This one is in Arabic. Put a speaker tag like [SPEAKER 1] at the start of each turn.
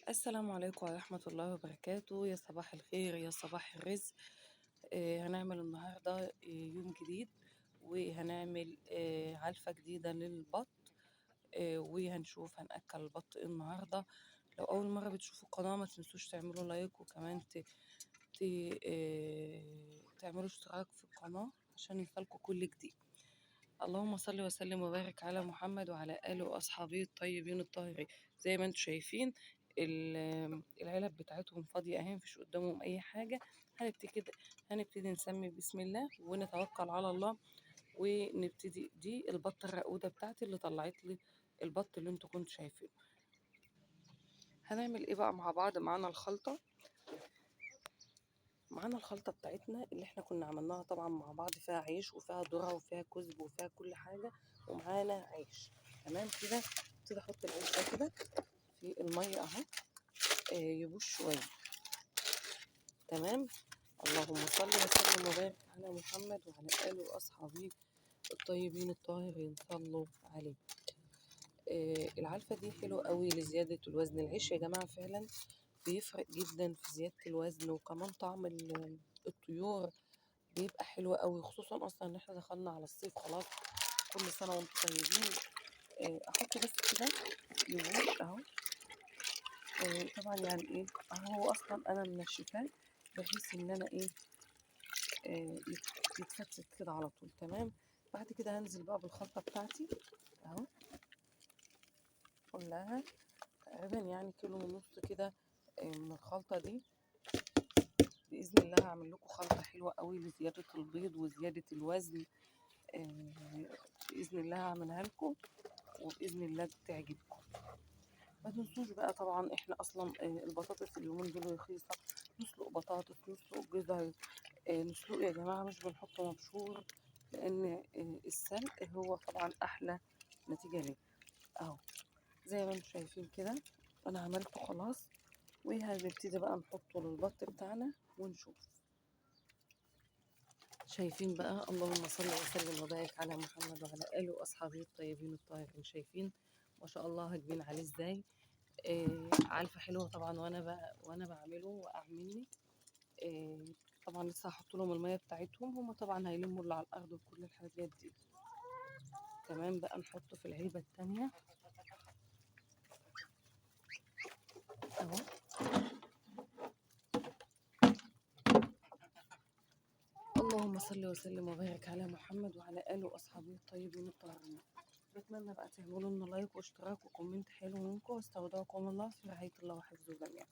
[SPEAKER 1] السلام عليكم ورحمة الله وبركاته. يا صباح الخير يا صباح الرزق. هنعمل النهاردة يوم جديد، وهنعمل علفة جديدة للبط. وهنشوف هنأكل البط ايه النهاردة. لو أول مرة بتشوفوا القناة ما تنسوش تعملوا لايك، وكمان ت... تعملوا اشتراك في القناة عشان يوصلكوا كل جديد. اللهم صل وسلم وبارك على محمد وعلى آله وأصحابه الطيبين الطاهرين. زي ما انتم شايفين العلب بتاعتهم فاضية اهي، مفيش قدامهم أي حاجة. هنبتدي نسمي بسم الله ونتوكل على الله، ونبتدي. دي البطة الرقودة بتاعتي اللي طلعت لي البط اللي انتوا كنتوا شايفينه. هنعمل ايه بقى مع بعض؟ معانا الخلطة بتاعتنا اللي احنا كنا عملناها طبعا مع بعض، فيها عيش وفيها ذرة وفيها كزب وفيها كل حاجة، ومعانا عيش. تمام كده. ابتدي احط العيش ده كده في المية اهو، يبوش شوية. تمام. اللهم صل وسلم وبارك على محمد وعلى آله وأصحابه الطيبين الطاهرين، صلوا عليه. العلفة دي حلوة قوي لزيادة الوزن. العيش يا جماعة فعلا بيفرق جدا في زيادة الوزن، وكمان طعم الطيور بيبقى حلو قوي، خصوصا اصلا ان احنا دخلنا على الصيف خلاص. كل سنة وانتم طيبين. احط بس كده يبوش اهو. طبعا يعني ايه اهو، هو اصلا انا منشفاه بحيث ان انا ايه يتفتت كده على طول. تمام. بعد كده هنزل بقى بالخلطة بتاعتي اهو كلها، تقريبا يعني كيلو ونص كده من الخلطة دي. بإذن الله هعمل لكم خلطة حلوة قوي لزيادة البيض وزيادة الوزن. بإذن الله هعملها لكم، وبإذن الله تعجبكم. ما تنسوش بقى طبعا احنا اصلا البطاطس اليومين دول رخيصة. نسلق بطاطس، نسلق جزر، نسلق يا جماعة، مش بنحط مبشور، لان السلق هو طبعا احلى نتيجة ليه. اهو زي ما انتم شايفين كده انا عملته خلاص، وهنبتدي بقى نحطه للبط بتاعنا ونشوف. شايفين بقى، اللهم صل وسلم وبارك على محمد وعلى آله وأصحابه الطيبين الطاهرين. شايفين ما شاء الله هجبين عليه ازاي. علفة حلوة طبعا. وانا بعمله واعملني. آه طبعا لسه هحط لهم المية بتاعتهم، هما طبعا هيلموا اللي على الأرض وكل الحاجات دي. تمام بقى نحطه في العلبة التانية اهو. اللهم صل وسلم وبارك على محمد وعلى آله وأصحابه الطيبين الطاهرين. بتمنى بقى تعملوا لنا لايك واشتراك وكومنت حلو منكم، واستودعكم الله في رعاية الله وحفظه جميعا.